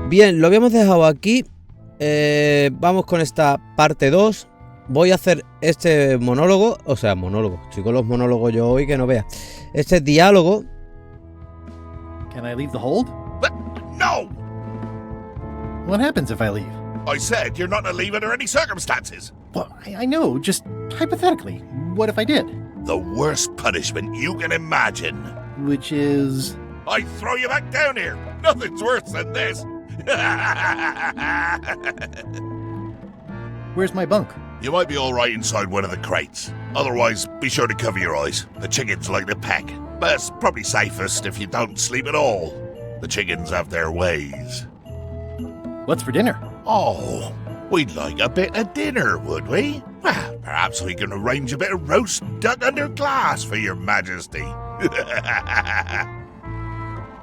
Bien, lo habíamos dejado aquí. Vamos con esta parte 2. Voy a hacer este monólogo. O sea, monólogo. Estoy con los monólogos yo hoy que no vea. Este diálogo. Can I leave the hold? But no! What happens if I leave? I said you're not to leave under any circumstances. Well, I know, just hypothetically. What if I did? The worst punishment you can imagine. Which is... I throw you back down here. Nothing's worse than this. Where's my bunk? You might be all right inside one of the crates. Otherwise, be sure to cover your eyes. The chickens like to peck. But it's probably safest if you don't sleep at all. The chickens have their ways. What's for dinner? Oh, we'd like a bit of dinner, would we? Well, perhaps we can arrange a bit of roast duck under glass for your majesty.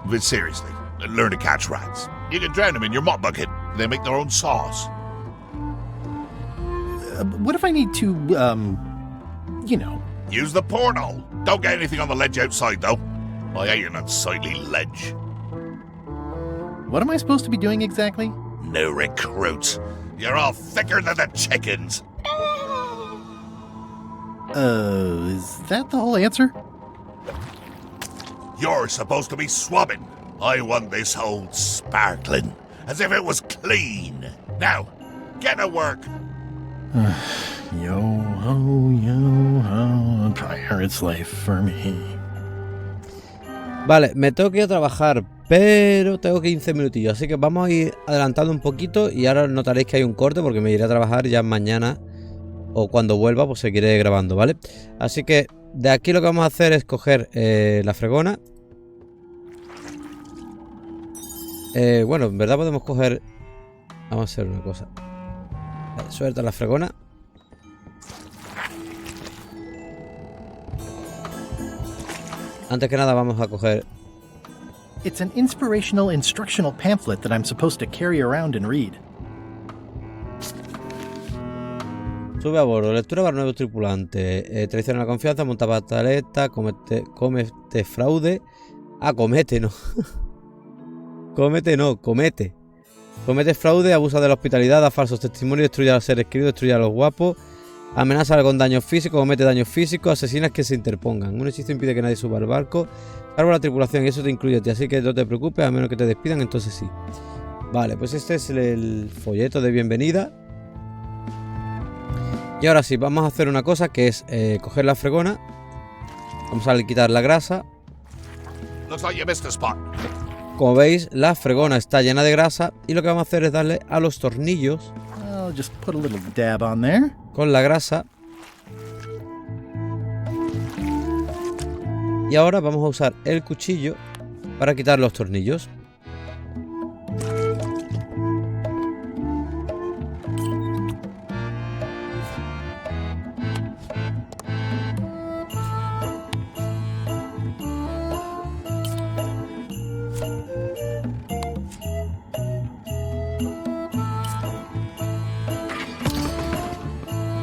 But seriously, learn to catch rats. You can drown them in your mop bucket. They make their own sauce. What if I need to, you know... Use the portal. Don't get anything on the ledge outside, though. I hate an unsightly ledge. What am I supposed to be doing exactly? No recruits. You're all thicker than the chickens. Is that the whole answer? You're supposed to be swabbing. I want this hole sparkling, as if it was clean. Now, get to work. Yo-ho, pirate's life for me. Vale, me tengo que ir a trabajar, pero tengo 15 minutillos. Así que vamos a ir adelantando un poquito. Y ahora notaréis que hay un corte porque me iré a trabajar ya mañana. O cuando vuelva, pues seguiré grabando, ¿vale? Así que de aquí lo que vamos a hacer es coger la fregona. Bueno, en verdad podemos coger... Vamos a hacer una cosa. Suelta la fregona. Antes que nada vamos a coger... It's an inspirational instructional pamphlet that I'm supposed to carry around and read. Sube a bordo, lectura para nuevos tripulantes. Traiciona la confianza, monta pataleta, comete fraude. Ah, comete, no. Comete, no, comete. Comete fraude, abusa de la hospitalidad, da falsos testimonios, destruye a los seres queridos, destruye a los guapos. Amenaza con daños físicos, comete daños físicos, asesinas que se interpongan. Un hechizo impide que nadie suba al barco. Salvo la tripulación y eso te incluye a ti, así que no te preocupes, a menos que te despidan, entonces sí. Vale, pues este es el folleto de bienvenida. Y ahora sí, vamos a hacer una cosa que es coger la fregona. Vamos a quitar la grasa. Looks like you missed a spot. Como veis, la fregona está llena de grasa. Y lo que vamos a hacer es darle a los tornillos. I'll just put a little dab on there. Con la grasa. Y ahora vamos a usar el cuchillo para quitar los tornillos.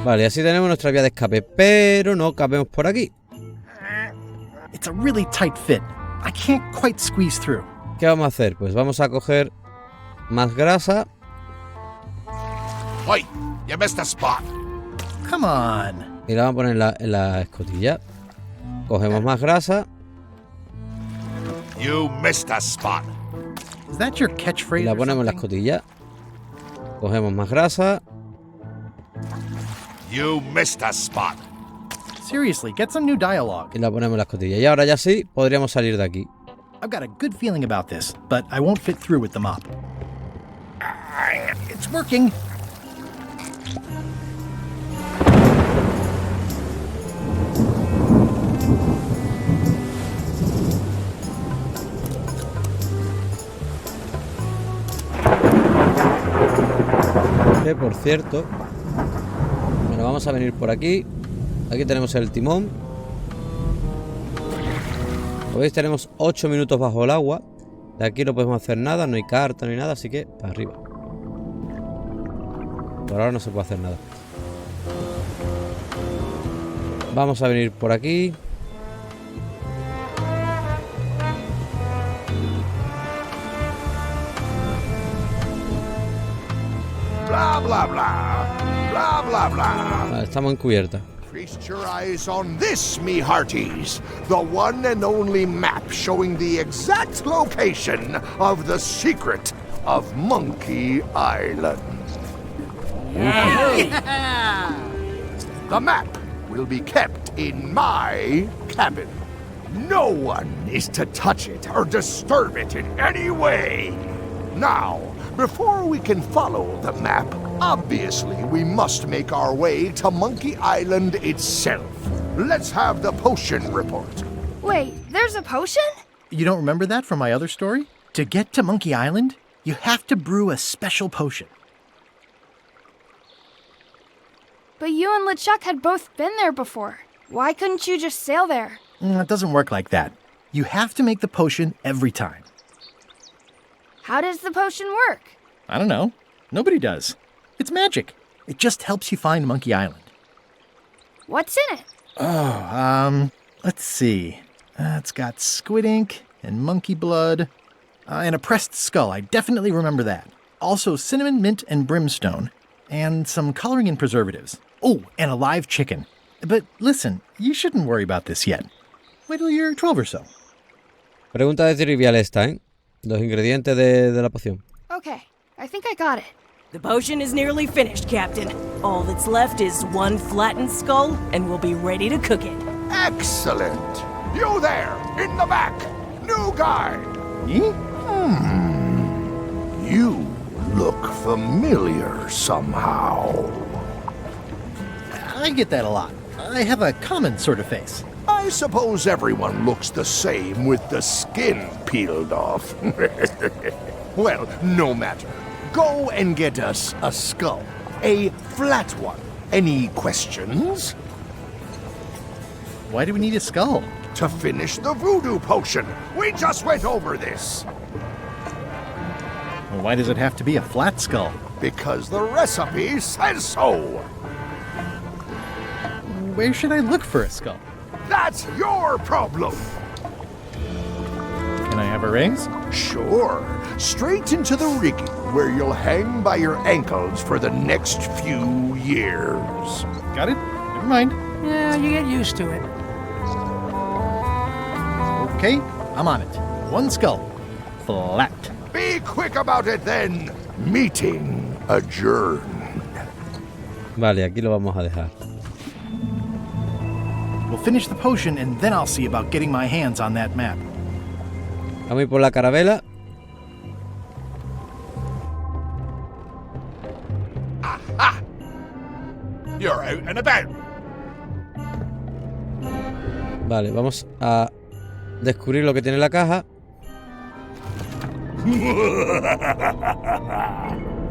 Vale, así tenemos nuestra vía de escape, pero no cabemos por aquí. It's a really tight fit. I can't quite squeeze through. ¿Qué vamos a hacer? Pues vamos a coger más grasa. Wait, you missed a spot. Come on. Y la vamos a poner en la escotilla. Cogemos más grasa. You missed a spot. Is that your Y catchphrase? la or ponemos en la something? escotilla. Cogemos más grasa. You missed a spot. Seriously, get some new dialogue. Y la ponemos en la escotilla. Y ahora ya sí, podríamos salir de aquí. I've got a good feeling about this, but I won't fit through with the mop. It's working. Que por cierto, bueno, vamos a venir por aquí. Aquí tenemos el timón. Como veis, tenemos 8 minutos bajo el agua. De aquí no podemos hacer nada, no hay carta ni nada, así que para arriba. Por ahora no se puede hacer nada. Vamos a venir por aquí. Blah, blah, blah. Blah, blah, blah. Vale, estamos en cubierta. Feast your eyes on this, me hearties. The one and only map showing the exact location of the secret of Monkey Island. The map will be kept in my cabin. No one is to touch it or disturb it in any way. Now, before we can follow the map, obviously we must make our way to Monkey Island itself. Let's have the potion report. Wait, there's a potion? You don't remember that from my other story? To get to Monkey Island, you have to brew a special potion. But you and LeChuck had both been there before. Why couldn't you just sail there? It doesn't work like that. You have to make the potion every time. How does the potion work? I don't know. Nobody does. It's magic. It just helps you find Monkey Island. What's in it? Let's see. It's got squid ink and monkey blood and a pressed skull. I definitely remember that. Also cinnamon, mint, and brimstone. And some coloring and preservatives. Oh, and a live chicken. But listen, you shouldn't worry about this yet. Wait till you're 12 or so. Pregunta de trivial esta, ¿eh? Los ingredientes de la poción. Okay, I think I got it. The potion is nearly finished, Captain. All that's left is one flattened skull, and we'll be ready to cook it. Excellent. You there, in the back. New guy. Me? You look familiar somehow. I get that a lot. I have a common sort of face. I suppose everyone looks the same with the skin peeled off. Well, no matter. Go and get us a skull. A flat one. Any questions? Why do we need a skull? To finish the voodoo potion. We just went over this. Well, why does it have to be a flat skull? Because the recipe says so. Where should I look for a skull? That's your problem. Can I have a raise? Sure. Straight into the rigging, where you'll hang by your ankles for the next few years. Got it? Never mind. Yeah, you get used to it. Okay, I'm on it. One skull. Flat. Be quick about it then. Meeting adjourned. Vale, aquí lo vamos a dejar. We'll finish the potion and then I'll see about getting my hands on that map. Vamos a ir por la carabela. Aha! You're out and about. Vale, vamos a descubrir lo que tiene la caja.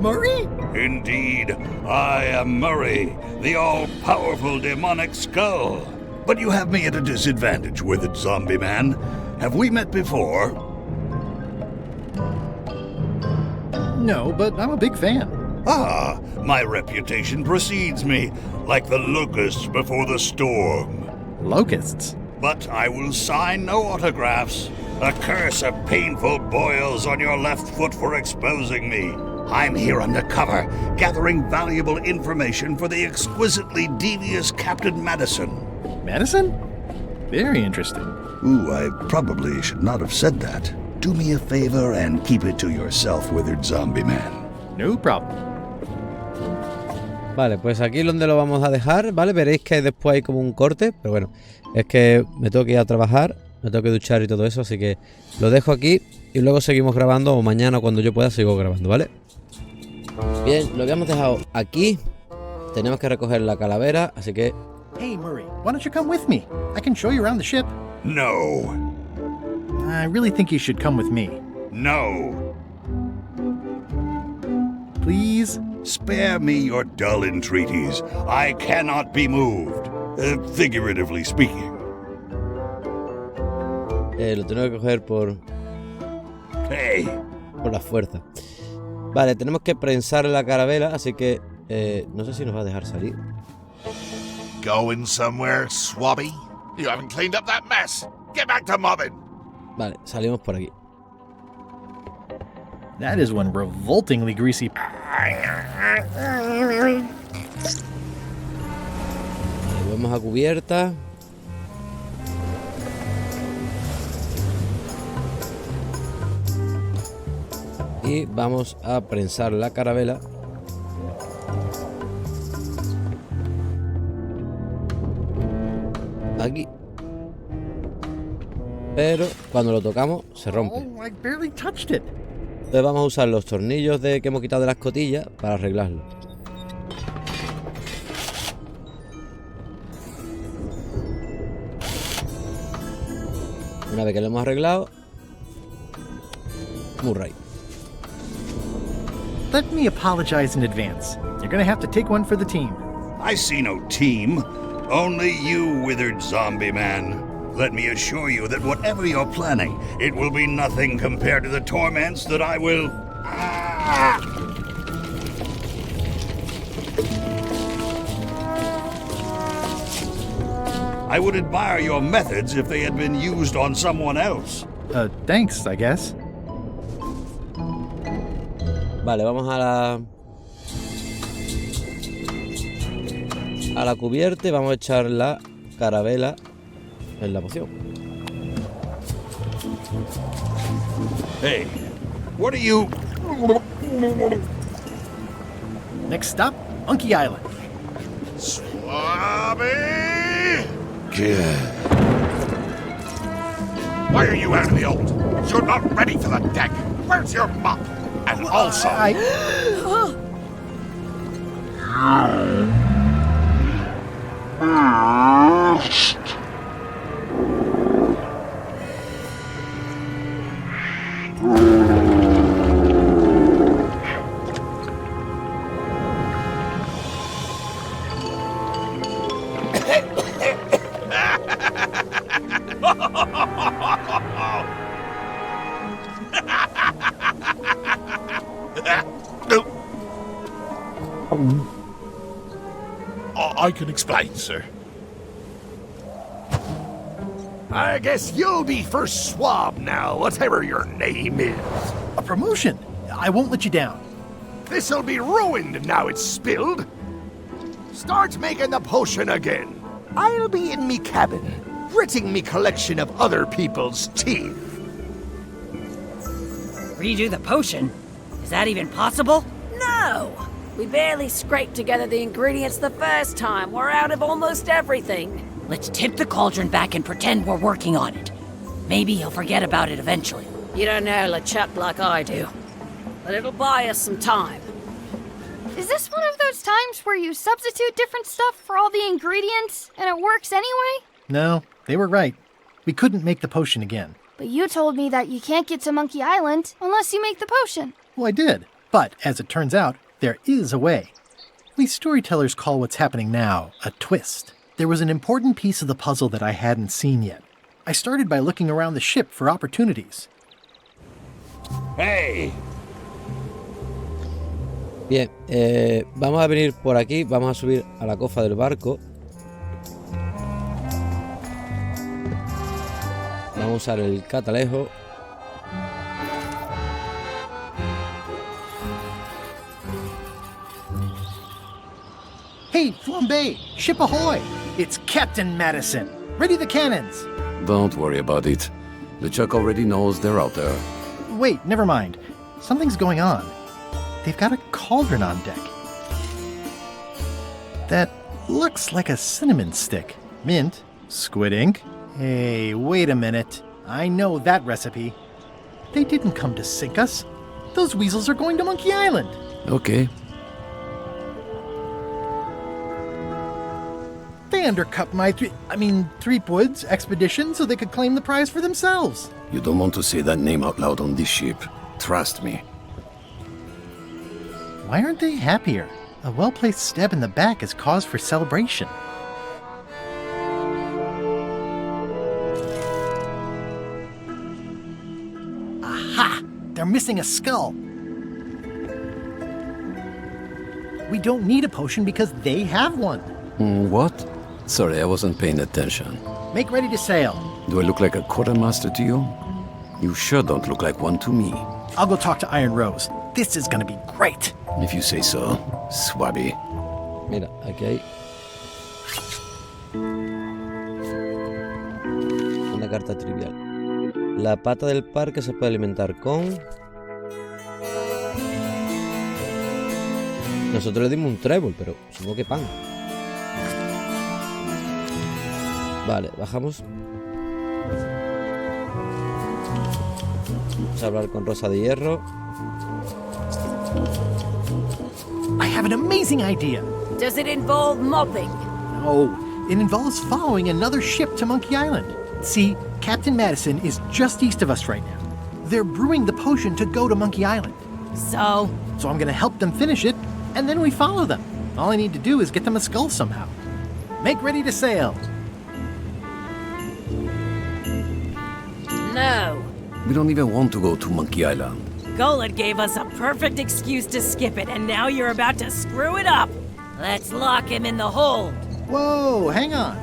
Murray? Indeed, I am Murray, the all-powerful demonic skull. But you have me at a disadvantage with it, zombie man. Have we met before? No, but I'm a big fan. Ah, my reputation precedes me, like the locusts before the storm. Locusts? But I will sign no autographs. A curse of painful boils on your left foot for exposing me. I'm here undercover, gathering valuable information for the exquisitely devious Captain Madison. Madison? Very interesting. Ooh, I probably should not have said that. Do me a favor and keep it to yourself, withered zombie man. No problem. Vale, pues aquí es donde lo vamos a dejar, ¿vale? Veréis que después hay como un corte, pero bueno, es que me tengo que ir a trabajar, me tengo que duchar y todo eso, así que lo dejo aquí y luego seguimos grabando, o mañana cuando yo pueda sigo grabando, ¿vale? Bien, lo habíamos dejado aquí, tenemos que recoger la calavera, así que... Hey, Murray, why don't you come with me? I can show you around the ship. No. I really think you should come with me. No. Please? Spare me your dull entreaties. I cannot be moved, figuratively speaking. Lo tengo que coger por Hey. la fuerza. Vale, tenemos que prensar la carabela, así que no sé si nos va a dejar salir. Going somewhere, swabby? You haven't cleaned up that mess. Get back to mobbing. Vale, salimos por aquí. That is one revoltingly greasy... Vamos a cubierta. Y vamos a prensar la carabela. Aquí. Pero cuando lo tocamos se rompe. Oh, I barely touched it. Entonces vamos a usar los tornillos que hemos quitado de la escotilla para arreglarlo. Una vez que lo hemos arreglado, Murray. Let me apologize in advance. You're gonna have to take one for the team. I see no team, only you, withered zombie man. Let me assure you that whatever you're planning, it will be nothing compared to the torments that I will... I would admire your methods if they had been used on someone else. Thanks, I guess. Vale, vamos a la cubierta y vamos a echar la carabela en la poción. Hey, what are you... Next stop, Monkey Island. Swabby! Why are you out of the old? You're not ready for the deck. Where's your mop? And also... I can explain, sir. I guess you'll be first swab now, whatever your name is. A promotion. I won't let you down. This'll be ruined now it's spilled. Start making the potion again. I'll be in me cabin, gritting me collection of other people's teeth. Redo the potion? Is that even possible? No! We barely scraped together the ingredients the first time. We're out of almost everything. Let's tip the cauldron back and pretend we're working on it. Maybe he'll forget about it eventually. You don't know LeChuck like I do. But it'll buy us some time. Is this one of those times where you substitute different stuff for all the ingredients and it works anyway? No, they were right. We couldn't make the potion again. But you told me that you can't get to Monkey Island unless you make the potion. Well, I did. But, as it turns out, there is a way. We storytellers call what's happening now a twist. There was an important piece of the puzzle that I hadn't seen yet. I started by looking around the ship for opportunities. Hey! Bien, vamos a venir por aquí, vamos a subir a la cofa del barco. Vamos a usar el catalejo. Hey, Flambe! Ship ahoy! It's Captain Madison! Ready the cannons! Don't worry about it. LeChuck already knows they're out there. Wait, never mind. Something's going on. They've got a cauldron on deck. That looks like a cinnamon stick. Mint, squid ink. Hey, wait a minute. I know that recipe. They didn't come to sink us. Those weasels are going to Monkey Island. Okay. They undercut my Threepwood's expedition so they could claim the prize for themselves. You don't want to say that name out loud on this ship. Trust me. Why aren't they happier? A well-placed stab in the back is cause for celebration. Aha! They're missing a skull. We don't need a potion because they have one. What? Sorry, I wasn't paying attention. Make ready to sail. Do I look like a quartermaster to you? You sure don't look like one to me. I'll go talk to Iron Rose. This is gonna be great. If you say so, Swabby. Mira, aquí hay una carta trivial. La pata del parque se puede alimentar con... Nosotros le dimos un trébol, pero supongo que pan. Vale, bajamos. Vamos a hablar con Rosa de Hierro. I have an amazing idea. Does it involve mobbing? No, it involves following another ship to Monkey Island. See, Captain Madison is just east of us right now. They're brewing the potion to go to Monkey Island. So, So I'm gonna help them finish it, and then we follow them. All I need to do is get them a skull somehow. Make ready to sail. No. We don't even want to go to Monkey Island. Golett gave us a perfect excuse to skip it, and now you're about to screw it up. Let's lock him in the hold. Whoa, hang on.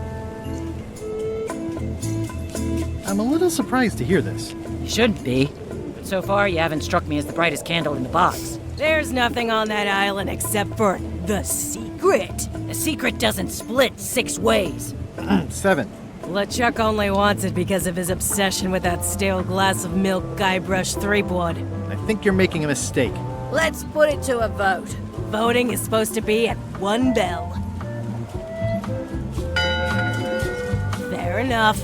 I'm a little surprised to hear this. You shouldn't be. But so far, you haven't struck me as the brightest candle in the box. There's nothing on that island except for the secret. The secret doesn't split 6 ways. 7. LeChuck only wants it because of his obsession with that stale glass of milk Guybrush Threepwood. I think you're making a mistake. Let's put it to a vote. Voting is supposed to be at 1 bell. Fair enough.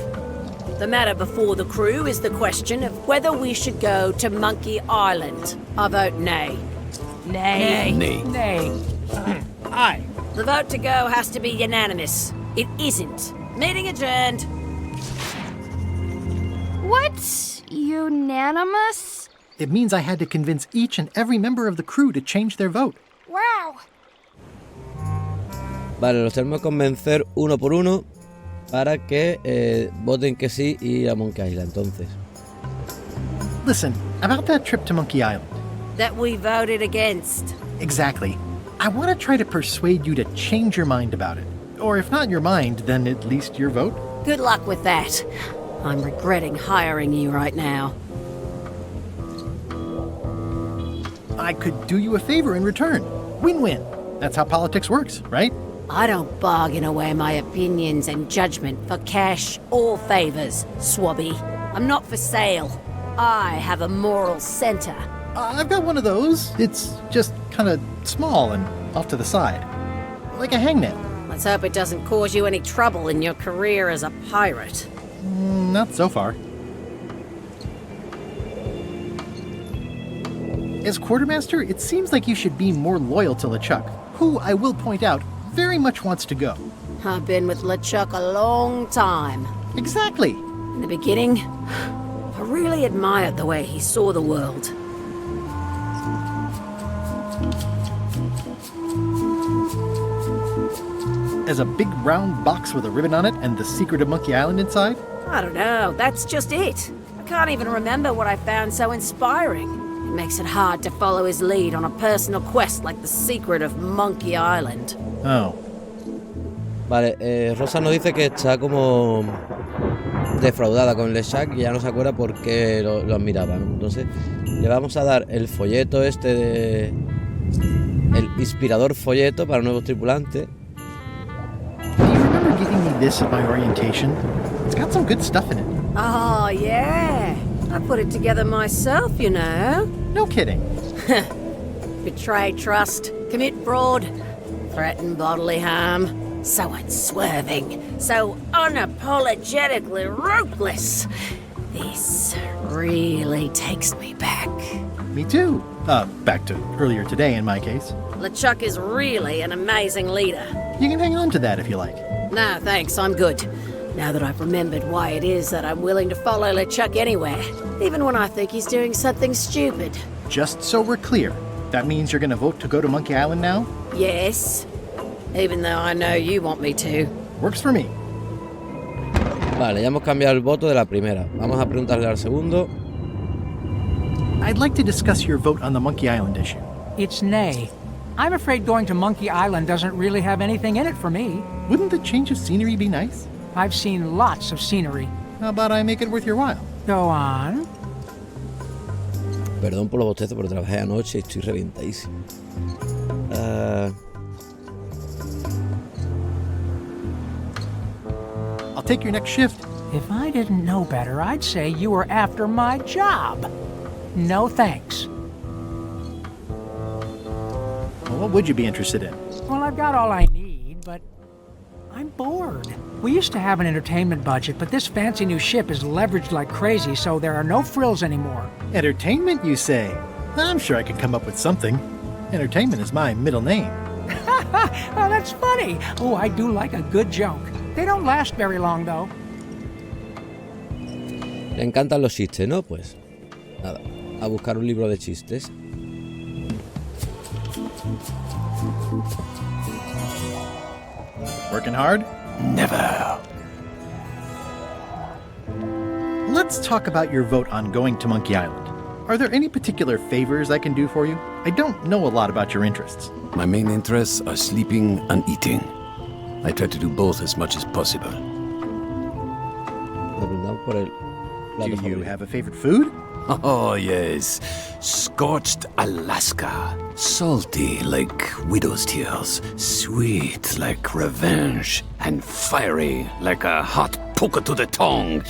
The matter before the crew is the question of whether we should go to Monkey Island. I vote nay. Nay. Nay. Nay. Aye. The vote to go has to be unanimous. It isn't. Meeting adjourned. What's unanimous? It means I had to convince each and every member of the crew to change their vote. Wow. Vale, los tenemos que convencer uno por uno para que voten que sí y a Monkey Island, entonces. Listen, about that trip to Monkey Island. That we voted against. Exactly. I want to try to persuade you to change your mind about it. Or if not your mind, then at least your vote. Good luck with that. I'm regretting hiring you right now. I could do you a favor in return. Win-win. That's how politics works, right? I don't bargain away my opinions and judgment for cash or favors, Swabby. I'm not for sale. I have a moral center. I've got one of those. It's just kind of small and off to the side. Like a hangnail. Let's hope it doesn't cause you any trouble in your career as a pirate. Not so far. As quartermaster, it seems like you should be more loyal to LeChuck, who, I will point out, very much wants to go. I've been with LeChuck a long time. Exactly. In the beginning, I really admired the way he saw the world. As a big round box with a ribbon on it and the secret of Monkey Island inside? I don't know, that's just it. I can't even remember what I found so inspiring. It makes it hard to follow his lead on a personal quest like the secret of Monkey Island. Oh. Vale, Rosa nos dice que está como defraudada con LeChuck y ya no se acuerda por qué lo admiraba, ¿no? Entonces le vamos a dar el folleto este de... el inspirador folleto para nuevos tripulantes. Do you remember giving me this at my orientation? It's got some good stuff in it. Oh, yeah. I put it together myself, you know. No kidding. Betray trust, commit fraud, threaten bodily harm. So unswerving, so unapologetically ruthless. This really takes me back. Me too. Back to earlier today in my case. LeChuck is really an amazing leader. You can hang on to that if you like. No, thanks, I'm good. Now that I've remembered why it is that I'm willing to follow LeChuck anywhere, even when I think he's doing something stupid. Just so we're clear, that means you're gonna vote to go to Monkey Island now? Yes, even though I know you want me to. Works for me. Vale, ya hemos cambiado el voto de la primera. Vamos a preguntarle al segundo. I'd like to discuss your vote on the Monkey Island issue. It's nay. I'm afraid going to Monkey Island doesn't really have anything in it for me. Wouldn't the change of scenery be nice? I've seen lots of scenery. How about I make it worth your while? Go on. Perdón por los bostezos, pero trabajé anoche y estoy reventadísimo. I'll take your next shift. If I didn't know better, I'd say you were after my job. No thanks. Well, what would you be interested in? Well, I've got all I need, but I'm bored. We used to have an entertainment budget, but this fancy new ship is leveraged like crazy, so there are no frills anymore. Entertainment, you say? I'm sure I could come up with something. Entertainment is my middle name. Oh, that's funny. Oh, I do like a good joke. They don't last very long, though. Le encantan los chistes, ¿no? Pues nada, a buscar un libro de chistes. Working hard? Never. Let's talk about your vote on going to Monkey Island. Are there any particular favors I can do for you? I don't know a lot about your interests. My main interests are sleeping and eating. I try to do both as much as possible. Le preguntamos por el Do plato you favorito. have a favorite food? Oh, yes. Scorched Alaska. Salty like widow's tears. Sweet like revenge. And fiery like a hot poker to the tongue.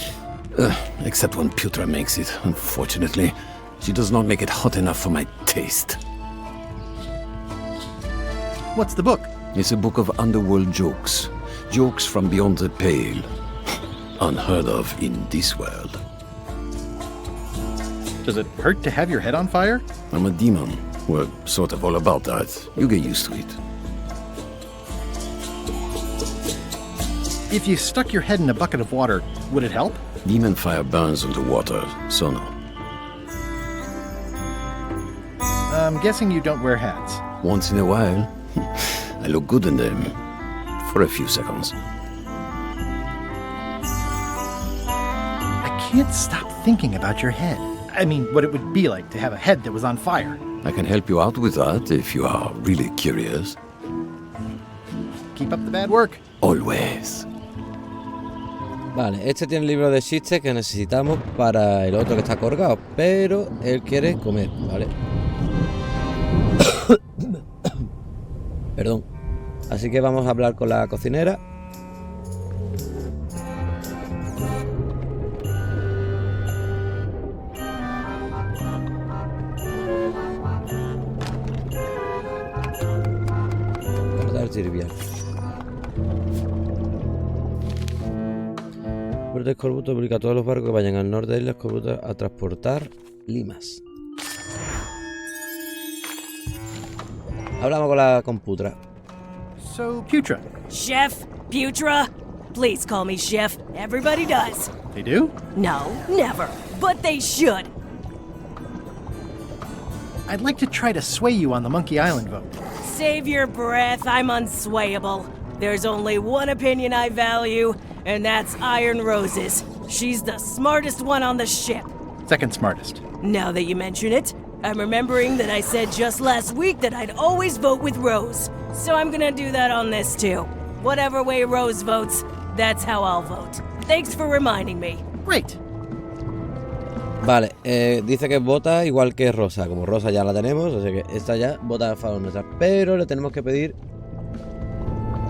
Except when Putra makes it, unfortunately. She does not make it hot enough for my taste. What's the book? It's a book of underworld jokes. Jokes from beyond the pale. Unheard of in this world. Does it hurt to have your head on fire? I'm a demon. We're sort of all about that. You get used to it. If you stuck your head in a bucket of water, would it help? Demon fire burns underwater, so no. I'm guessing you don't wear hats. Once in a while, I look good in them. For a few seconds. I can't stop thinking about your head. I mean, what it would be like to have a head that was on fire. I can help you out with that if you are really curious. Keep up the bad work. Always. Vale, este tiene el libro de chistes que necesitamos para el otro que está colgado, pero él quiere comer, ¿vale? Perdón. Así que vamos a hablar con la cocinera. Guardar Tirvia. Puerto de Escorbuto obliga a todos los barcos que vayan al norte de Isla Escorbuto a transportar limas. Hablamos con la computra. So, Putra, Chef? Putra? Please call me Chef. Everybody does. they do? No, never. But they should. I'd like to try to sway you on the Monkey Island vote. Save your breath. I'm unswayable. There's only one opinion I value, and that's Iron Rose's. She's the smartest one on the ship. Second smartest. Now that you mention it, I'm remembering that I said just last week that I'd always vote with Rose. So I'm gonna do that on this too. Whatever way Rose votes, that's how I'll vote. Thanks for reminding me. Great. Vale, dice que vota igual que Rosa. Como Rosa ya la tenemos, así que esta ya vota a favor nuestra. Pero le tenemos que pedir...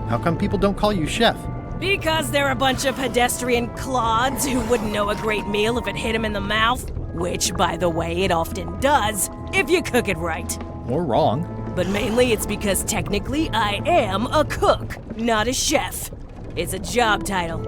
How come people don't call you chef? Because they're a bunch of pedestrian clods who wouldn't know a great meal if it hit them in the mouth. Which, by the way, it often does, if you cook it right. Or wrong. But mainly it's because technically I am a cook, not a chef. It's a job title.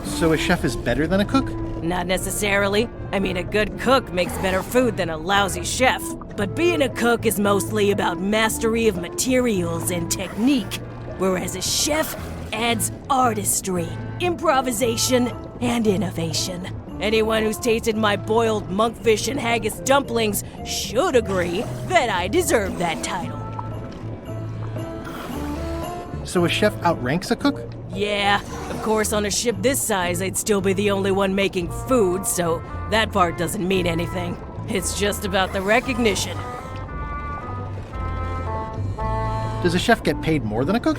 So a chef is better than a cook? Not necessarily. I mean, a good cook makes better food than a lousy chef. But being a cook is mostly about mastery of materials and technique, whereas a chef adds artistry, improvisation, and innovation. Anyone who's tasted my boiled monkfish and haggis dumplings should agree that I deserve that title. So a chef outranks a cook? Yeah, of course, on a ship this size, I'd still be the only one making food, so that part doesn't mean anything. It's just about the recognition. Does a chef get paid more than a cook?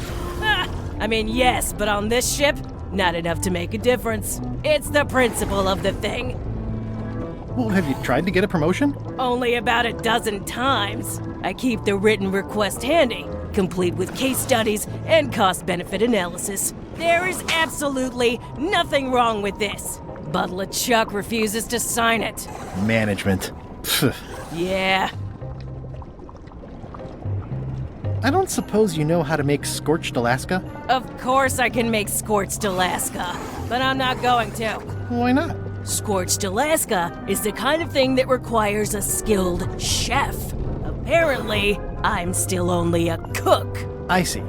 I mean, yes, but on this ship, not enough to make a difference. It's the principle of the thing. Well, have you tried to get a promotion? Only about a dozen times. I keep the written request handy, complete with case studies and cost-benefit analysis. There is absolutely nothing wrong with this. But LeChuck refuses to sign it. Management. Pfft. Yeah. I don't suppose you know how to make scorched Alaska? Of course I can make Scorched Alaska, but I'm not going to. Why not? Scorched Alaska is the kind of thing that requires a skilled chef. Apparently, I'm still only a cook. I see.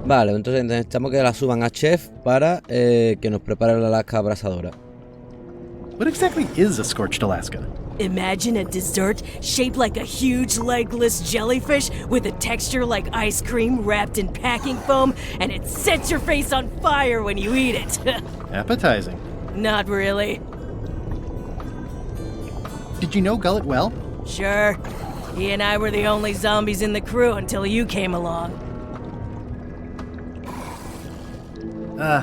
Vale, entonces necesitamos que la suban a chef para que nos prepare la Alaska abrasadora. What exactly is a scorched Alaska? Imagine a dessert shaped like a huge legless jellyfish with a texture like ice cream wrapped in packing foam, and it sets your face on fire when you eat it. Appetizing. Not really. Did you know Gullet well? Sure. He and I were the only zombies in the crew until you came along.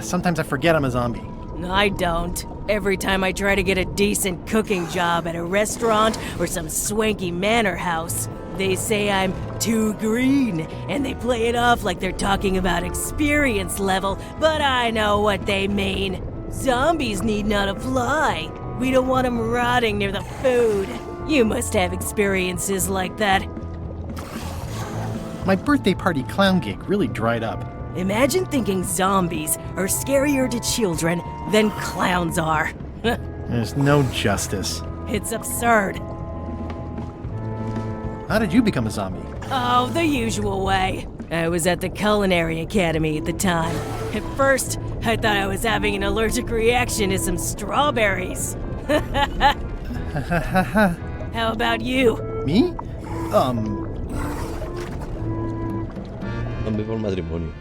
Sometimes I forget I'm a zombie. I don't. Every time I try to get a decent cooking job at a restaurant or some swanky manor house, they say I'm too green, and they play it off like they're talking about experience level, but I know what they mean. Zombies need not apply. We don't want them rotting near the food. You must have experiences like that. My birthday party clown gig really dried up. Imagine thinking zombies are scarier to children than clowns are. There's no justice. It's absurd. How did you become a zombie? Oh, the usual way. I was at the Culinary Academy at the time. At first, I thought I was having an allergic reaction to some strawberries. How about you? Me? Zombie por matrimonio.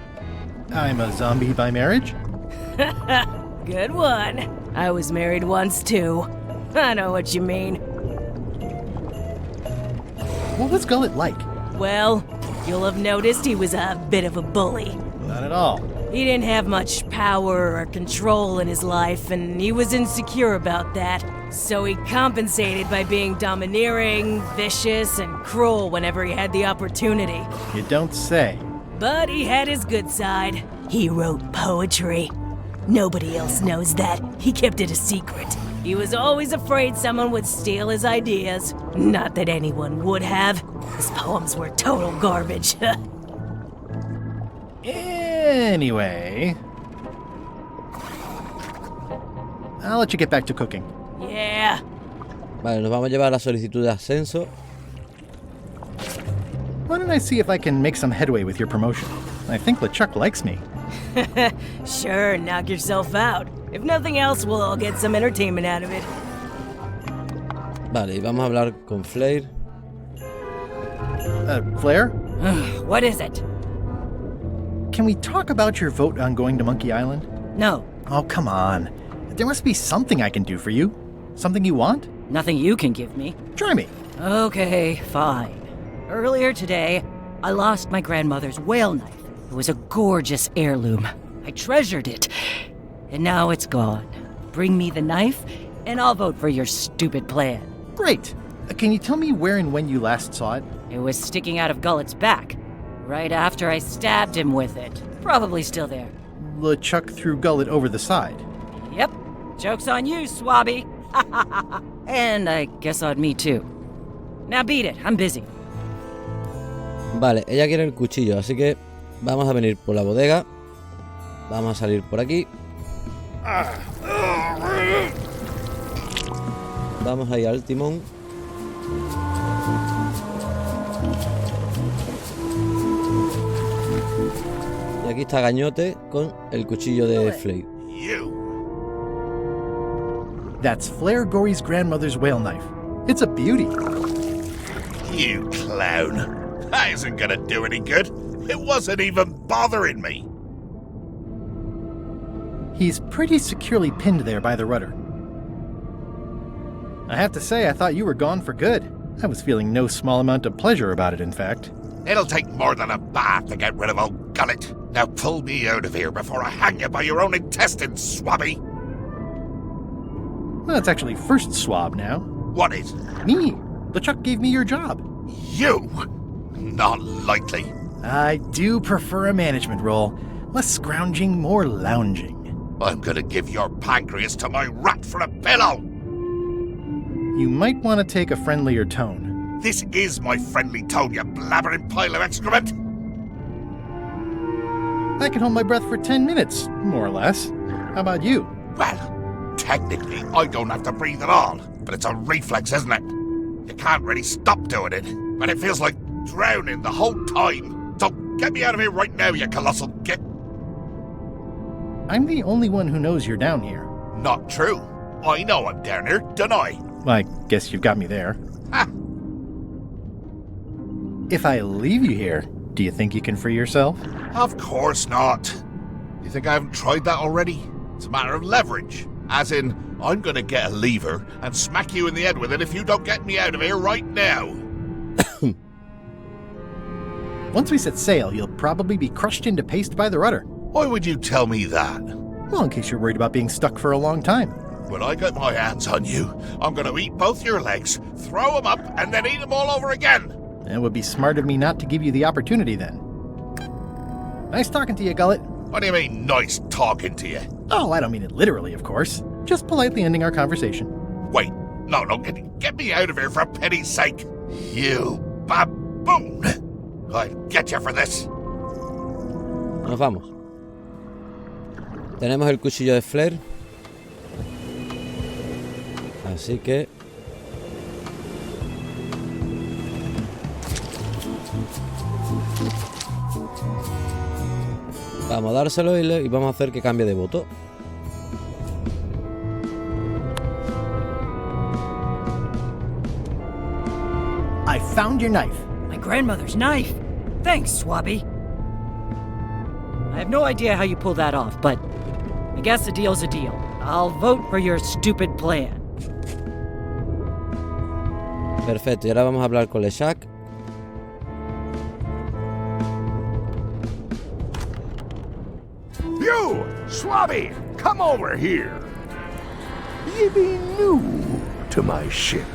I'm a zombie by marriage? Good one. I was married once too. I know what you mean. What was Gullet like? Well, you'll have noticed he was a bit of a bully. Not at all. He didn't have much power or control in his life, and he was insecure about that. So he compensated by being domineering, vicious, and cruel whenever he had the opportunity. You don't say. But he had his good side. He wrote poetry. Nobody else knows that. He kept it a secret. He was always afraid someone would steal his ideas. Not that anyone would have. His poems were total garbage. Anyway, I'll let you get back to cooking. Yeah. Vale, nos vamos a llevar la solicitud de ascenso. Why don't I see if I can make some headway with your promotion? I think LeChuck likes me. Sure, knock yourself out. If nothing else, we'll all get some entertainment out of it. Vale, y vamos a hablar con Flair. Flair? What is it? Can we talk about your vote on going to Monkey Island? No. Oh, come on. There must be something I can do for you. Something you want? Nothing you can give me. Try me. Okay, fine. Earlier today, I lost my grandmother's whale knife. It was a gorgeous heirloom. I treasured it. And now it's gone. Bring me the knife, and I'll vote for your stupid plan. Great. Can you tell me where and when you last saw it? It was sticking out of Gullet's back, right after I stabbed him with it. Probably still there. LeChuck threw Gullet over the side. Yep. Joke's on you, Swabby. And I guess on me too. Now beat it, I'm busy. Vale, ella quiere el cuchillo, así que vamos a venir por la bodega. Vamos a salir por aquí. Vamos a ir al timón. Y aquí está Gañote con el cuchillo de Flair. That's Flair Gory's grandmother's whale knife. It's a beauty. You clown. That isn't gonna do any good. It wasn't even bothering me. He's pretty securely pinned there by the rudder. I have to say, I thought you were gone for good. I was feeling no small amount of pleasure about it, in fact. It'll take more than a bath to get rid of old Gullet. Now pull me out of here before I hang you by your own intestines, Swabby. Well, it's actually first swab now. What is? Me. LeChuck gave me your job. You? Not likely. I do prefer a management role. Less scrounging, more lounging. I'm gonna give your pancreas to my rat for a pillow! You might want to take a friendlier tone. This is my friendly tone, you blabbering pile of excrement! I can hold my breath for 10 minutes, more or less. How about you? Well, technically, I don't have to breathe at all, but it's a reflex, isn't it? You can't really stop doing it, but it feels like drowning the whole time. So get me out of here right now, you colossal git! I'm the only one who knows you're down here. Not true. I know I'm down here, don't I? I guess you've got me there. Ha! If I leave you here, do you think you can free yourself? Of course not. You think I haven't tried that already? It's a matter of leverage. As in, I'm gonna get a lever and smack you in the head with it if you don't get me out of here right now. Once we set sail, you'll probably be crushed into paste by the rudder. Why would you tell me that? Well, in case you're worried about being stuck for a long time. When I get my hands on you, I'm gonna eat both your legs, throw them up, and then eat them all over again. It would be smart of me not to give you the opportunity then. Nice talking to you, Gullet. What do you mean, nice talking to you? Oh, I don't mean it literally, of course. Just politely ending our conversation. Wait, no, get me out of here for pity's sake. You baboon! I'll get you for this. Nos vamos. Tenemos el cuchillo de Flair. Así que... vamos a dárselo y vamos a hacer que cambie de voto. I found your knife. My grandmother's knife. Thanks, Swabby. I have no idea how you pull that off, but I guess a deal's a deal. I'll vote for your stupid plan. Perfecto, y ahora vamos a hablar con LeChuck. You, Swabby, come over here. You be new to my ship.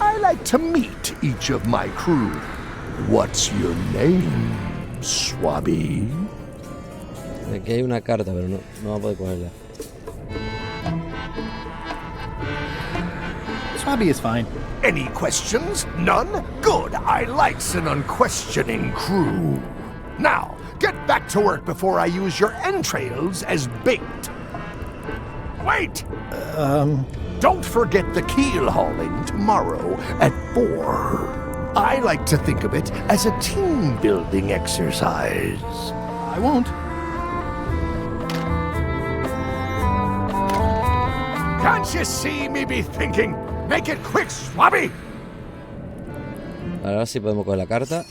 I like to meet each of my crew. What's your name, Swabby? Aquí hay una carta, pero no vamos a poder cogerla. Swabby is fine. Any questions? None? Good. I likes an unquestioning crew. Now, get back to work before I use your entrails as bait. Wait! Don't forget the keel hauling tomorrow at 4. I like to think of it as a team-building exercise. I won't. Can't you see me be thinking? Make it quick, Swabby! Ahora sí podemos coger la carta.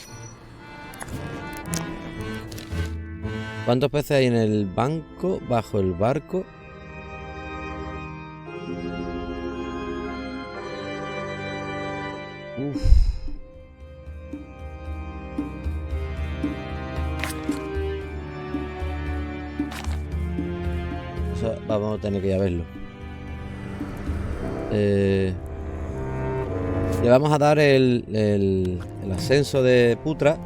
¿Cuántos peces hay en el banco bajo el barco? Uf. Eso vamos a tener que ir a verlo. Le vamos a dar el ascenso de Putra.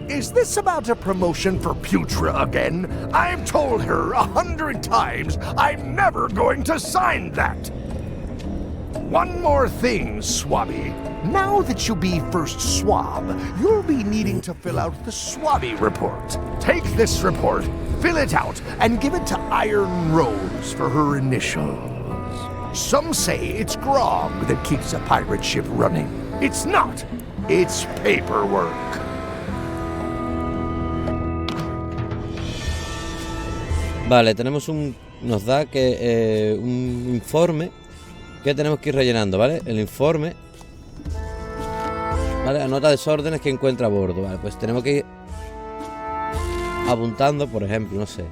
Is this about a promotion for Putra again? I've told her 100 times I'm never going to sign that. One more thing, Swabby. Now that you be first swab, you'll be needing to fill out the Swabby report. Take this report, fill it out, and give it to Iron Rose for her initials. Some say it's grog that keeps a pirate ship running. It's not. It's paperwork. Vale, tenemos nos da que un informe que tenemos que ir rellenando, ¿vale? El informe, ¿vale? Anota desórdenes que encuentra a bordo, ¿vale? Pues tenemos que ir apuntando, por ejemplo, no sé.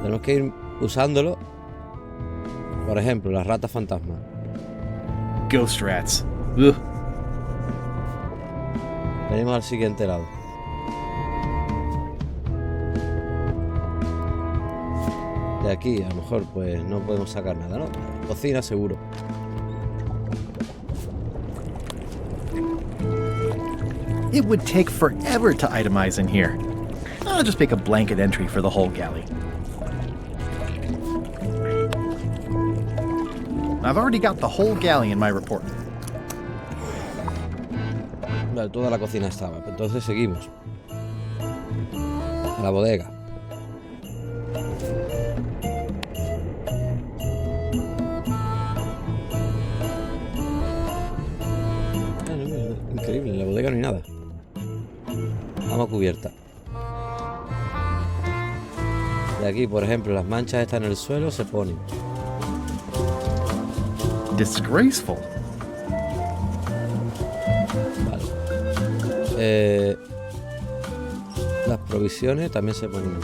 Tenemos que ir usándolo. Por ejemplo, las ratas fantasmas. Ghost rats. Ugh. Venimos al siguiente lado. De aquí, a lo mejor, pues no podemos sacar nada, ¿no? Cocina, seguro. It would take forever to itemize in here. I'll just make a blanket entry for the whole galley. I've already got the whole galley in my report. Vale, toda la cocina estaba. Entonces seguimos. A la bodega. Increíble, en la bodega no hay nada. Vamos a cubierta. De aquí, por ejemplo, las manchas están en el suelo, se ponen. Disgraceful. Vale. Las provisiones también se ponen.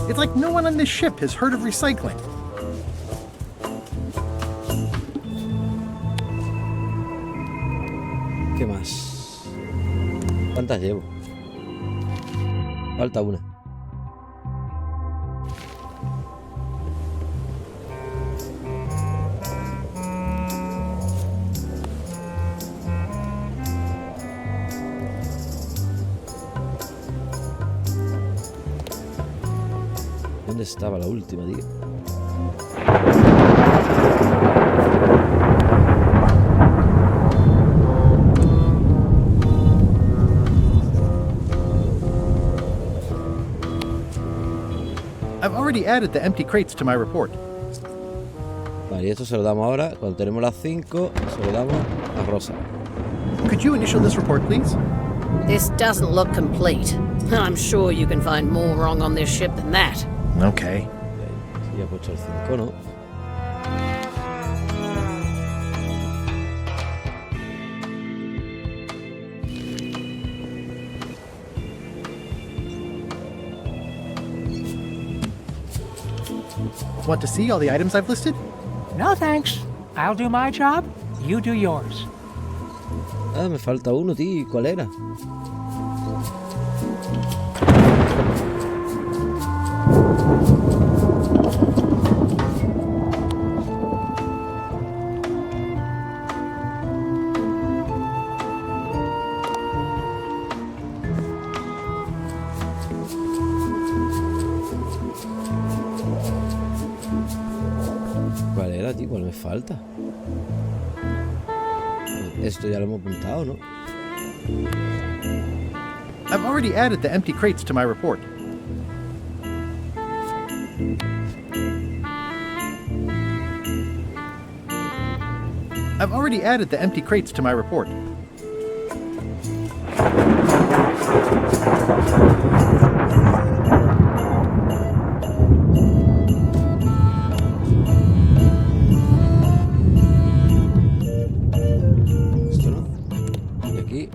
It's like no one on this ship has heard of recycling. ¿Qué más? ¿Cuántas llevo? Falta una. ¿Dónde estaba la última, tío? I've already added the empty crates to my report. Vale, y esto se lo damos ahora. Cuando tenemos las 5, se lo damos a Rosa. Could you initial this report, please? This doesn't look complete. I'm sure you can find more wrong on this ship than that. Okay. Si ya he puesto el 5, ¿no? Want to see all the items I've listed? No thanks. I'll do my job, you do yours. Ah, me falta uno, tío. ¿Cuál era? ¿Cuál era, tío? ¿Cuál me falta? Esto ya lo hemos apuntado, ¿no? I've already added the empty crates to my report. I've already added the empty crates to my report. Esto no. Y aquí.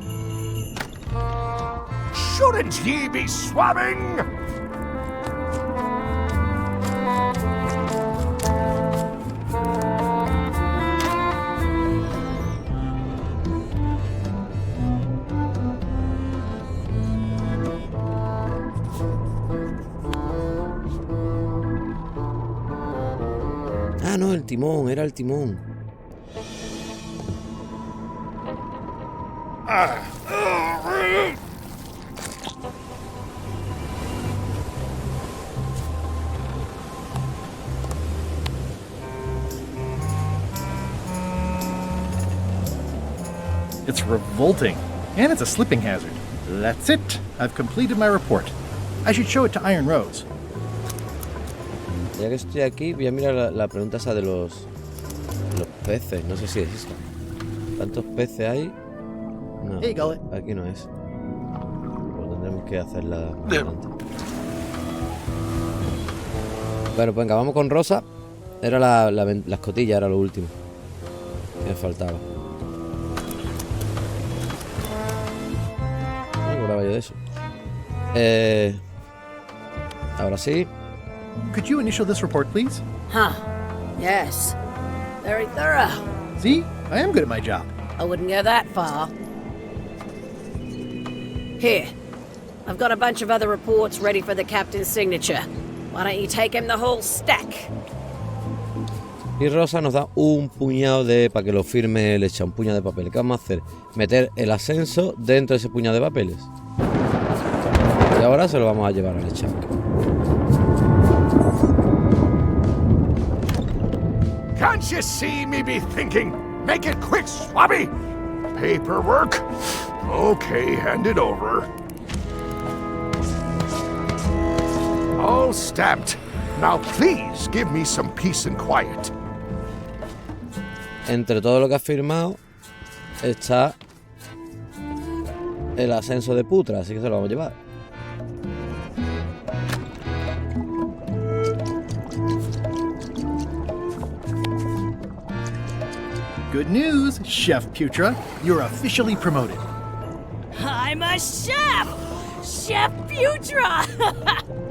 Shouldn't ye be swabbing? Ah, no, el timón, era el timón. It's revolting, and it's a slipping hazard. That's it. I've completed my report. I should show it to Iron Rose. Ya que estoy aquí, voy a mirar la pregunta esa de los peces. No sé si es esta. ¿Cuántos peces hay? No, Hey, Gullet. aquí no es. Pues tendremos que hacerla más adelante. Bueno, pues venga, vamos con Rosa. Era la escotilla, era lo último que me faltaba. No me acordaba yo de eso. Ahora sí. Could you initial this report, please? Huh. Yes. Very thorough. See? I am good at my job. I wouldn't go that far. Here. I've got a bunch of other reports ready for the captain's signature. Why don't you take him the whole stack? Y Rosa nos da un puñado de... para que lo firme Lechak, un puñado de papel. ¿Qué vamos a hacer? Meter el ascenso dentro de ese puñado de papeles. Y ahora se lo vamos a llevar a Lechak. Can't you see me be thinking? Make it quick, Swabby! Paperwork? Okay, hand it over. All stamped. Now please give me some peace and quiet. Entre todo lo que has firmado está el ascenso de Putra, así que se lo vamos a llevar. Good news, Chef Putra. You're officially promoted. I'm a chef! Chef Putra!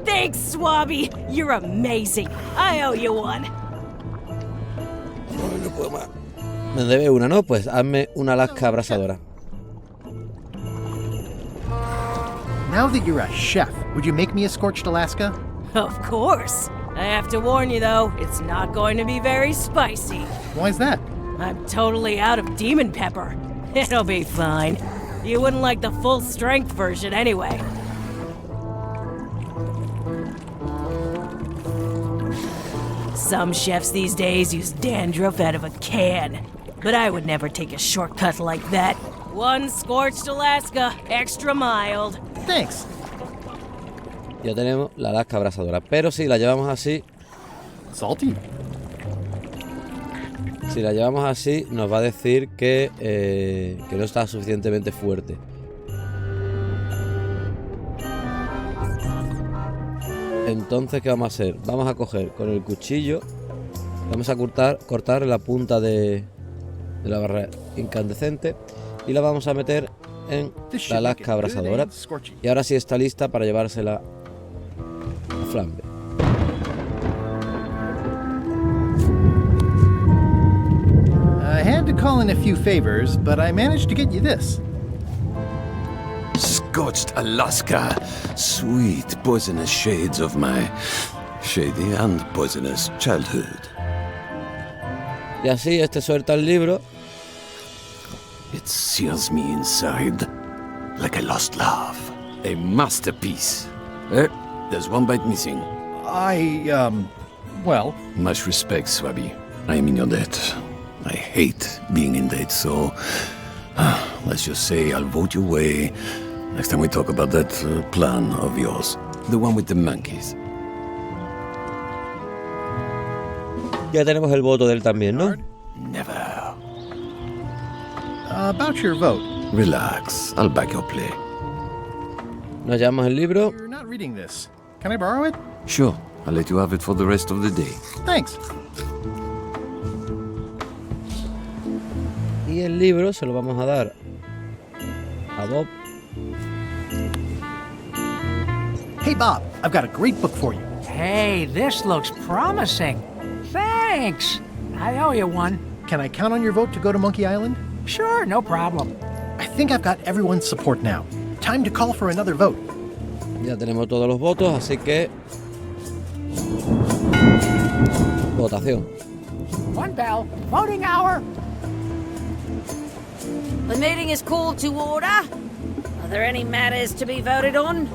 Thanks, Swabby. You're amazing. I owe you one. No puedo más. Me debe una, ¿no? Pues hazme una Alaska abrasadora. Now that you're a chef, would you make me a scorched Alaska? Of course. I have to warn you, though, it's not going to be very spicy. Why's that? I'm totally out of demon pepper. It'll be fine. You wouldn't like the full strength version anyway. Some chefs these days use dandruff out of a can, but I would never take a shortcut like that. One scorched Alaska, extra mild. Thanks. Ya tenemos la Alaska abrasadora, pero si la llevamos así, Salty. si la llevamos así, nos va a decir que no está suficientemente fuerte. Entonces, ¿qué vamos a hacer? Vamos a coger con el cuchillo, vamos a cortar la punta de la barra incandescente y la vamos a meter en la Alaska abrasadora. Y ahora sí está lista para llevársela a flambe. I had to call in a few favors, but I managed to get you this. Scorched Alaska, sweet poisonous shades of my shady and poisonous childhood. Y así suelta el libro. It sears me inside like a lost love. A masterpiece. There's one bite missing. Well... Much respect, Swabby. I am in your debt. I hate being in debt, so... let's just say I'll vote your way next time we talk about that plan of yours. The one with the monkeys. Ya tenemos el voto de él también, ¿no? Never. About your vote. Relax, I'll back your play. Nos llevamos el libro. You're not reading this. Can I borrow it? Sure, I'll let you have it for the rest of the day. Thanks. Y el libro se lo vamos a dar a Bob. Hey, Bob, I've got a great book for you. Hey, this looks promising. Thanks. I owe you one. Can I count on your vote to go to Monkey Island? Sure, no problem. I think I've got everyone's support now. Time to call for another vote. Ya tenemos todos los votos, así que... votación. One bell. Voting hour. The meeting is called to order. Are there any matters to be voted on?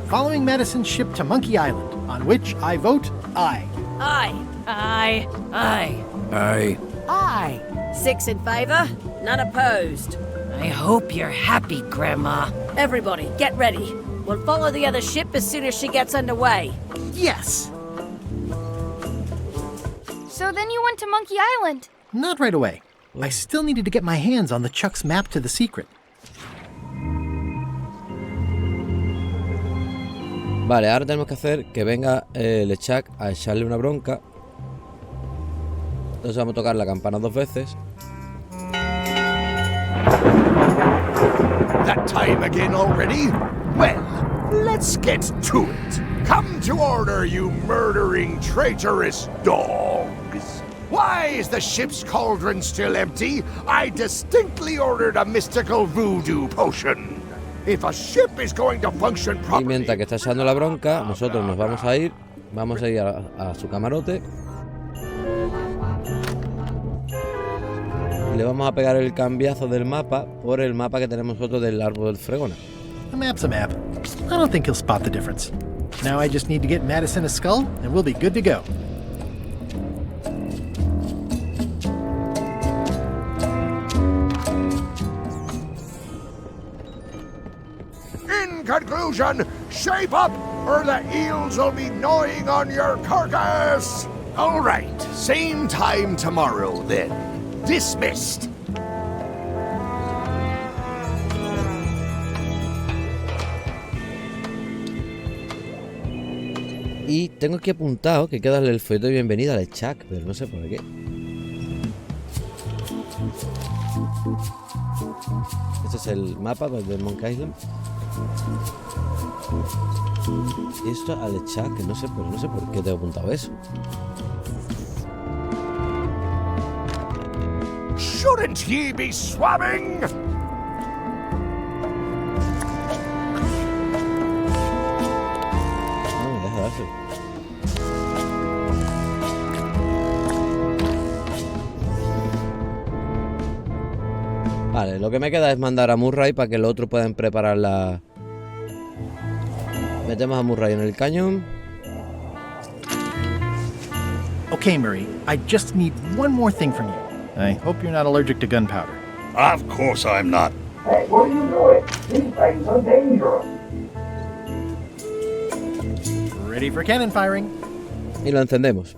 Following medicine ship to Monkey Island, on which I vote aye. Aye. Aye. Aye. Aye. Aye. 6 in favor, none opposed. I hope you're happy, Grandma. Everybody, get ready. We'll follow the other ship as soon as she gets underway. Yes! So then you went to Monkey Island. Not right away. I still needed to get my hands on the Chuck's map to the secret. Vale, ahora tenemos que hacer que venga Lechak a echarle una bronca. Entonces vamos a tocar la campana 2 veces. That time again already? Well, let's get to it. Come to order, you murdering, traitorous dogs. Why is the ship's cauldron still empty? I distinctly ordered a mystical voodoo potion. If a ship is going to function Y properly, mientras que está echando la bronca, nosotros nos vamos a ir a su camarote y le vamos a pegar el cambiazo del mapa por el mapa que tenemos nosotros del árbol del Fregona. A map's a map. I don't think he'll spot the difference. Now I just need to get Madison a skull, and we'll be good to go. in conclusion, shape up or the eels will be gnawing on your carcass. All right, same time tomorrow then. Dismissed. Y tengo aquí apuntado que hay que darle el folleto de bienvenida al Chuck, pero no sé por qué. Este es el mapa de Monkey Island. Y esto al Chuck, que no sé por qué tengo apuntado eso. Shouldn't ye be swabbing? No, deja dárselo. Vale, lo que me queda es mandar a Murray para que los otros puedan preparar la... Metemos a Murray en el cañón. Okay, Murray, I just need one more thing from you. I hope you're not allergic to gunpowder. Of course I'm not. Hey, what are you doing? These things are dangerous. Ready for cannon firing. Y lo encendemos.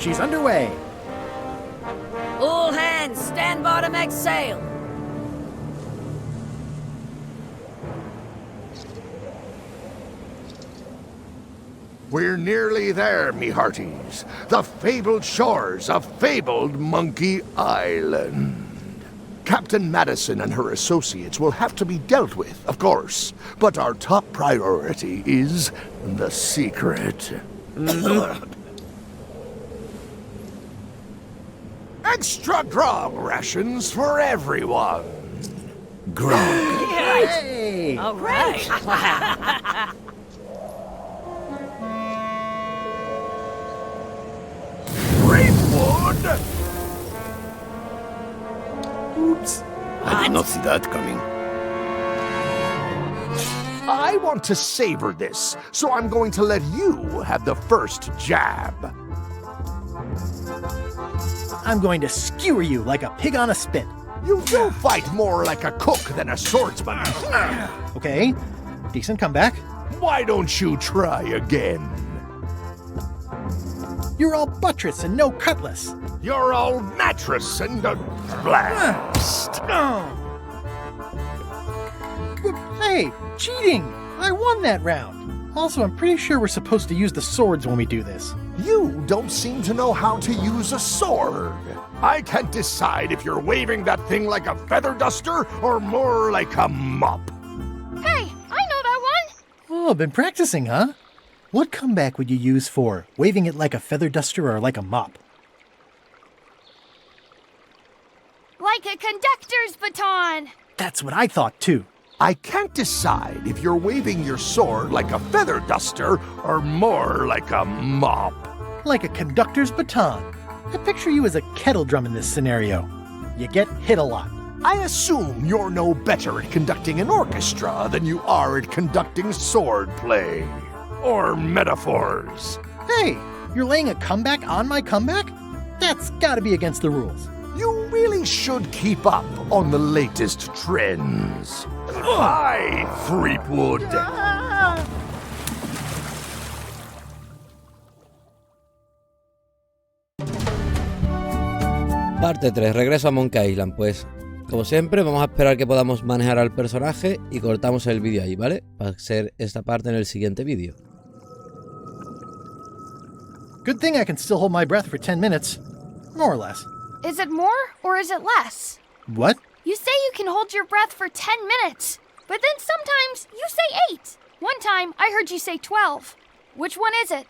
She's underway. All hands, stand by to make sail. We're nearly there, me hearties. The fabled shores of fabled Monkey Island. Captain Madison and her associates will have to be dealt with, of course. But our top priority is the secret. Extra grog rations for everyone. Grog. Hey! All right. Rainwood! Oops. I did not see that coming. I want to savor this, so I'm going to let you have the first jab. I'm going to skewer you like a pig on a spit. You do fight more like a cook than a swordsman. Okay, decent comeback. Why don't you try again? You're all buttress and no cutlass. You're all mattress and a blast. Hey, cheating! I won that round. Also, I'm pretty sure we're supposed to use the swords when we do this. You don't seem to know how to use a sword. I can't decide if you're waving that thing like a feather duster or more like a mop. Hey, I know that one! Oh, been practicing, huh? What comeback would you use for waving it like a feather duster or like a mop? Like a conductor's baton! That's what I thought too. I can't decide if you're waving your sword like a feather duster or more like a mop. Like a conductor's baton. I picture you as a kettle drum in this scenario. You get hit a lot. I assume you're no better at conducting an orchestra than you are at conducting sword play. Or metaphors. Hey, you're laying a comeback on my comeback? That's gotta be against the rules. You really should keep up on the latest trends. Bye, Threepwood. Parte 3, regreso a Monkey Island. Pues, como siempre, vamos a esperar que podamos manejar al personaje y cortamos el vídeo ahí, ¿vale? Para hacer esta parte en el siguiente vídeo. Good thing I can still hold my breath for 10 minutes. More or less. Is it more or is it less? What? You say you can hold your breath for 10 minutes, but then sometimes you say 8. One time I heard you say 12. Which one is it?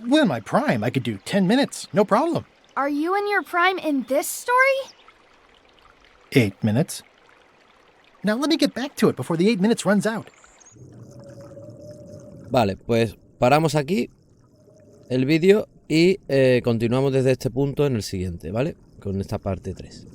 Well, in my prime, I could do 10 minutes, no problem. Are you in your prime in this story? 8 minutes. Now let me get back to it before the 8 minutes runs out. Vale, pues paramos aquí el vídeo y continuamos desde este punto en el siguiente, ¿vale? Con esta parte 3.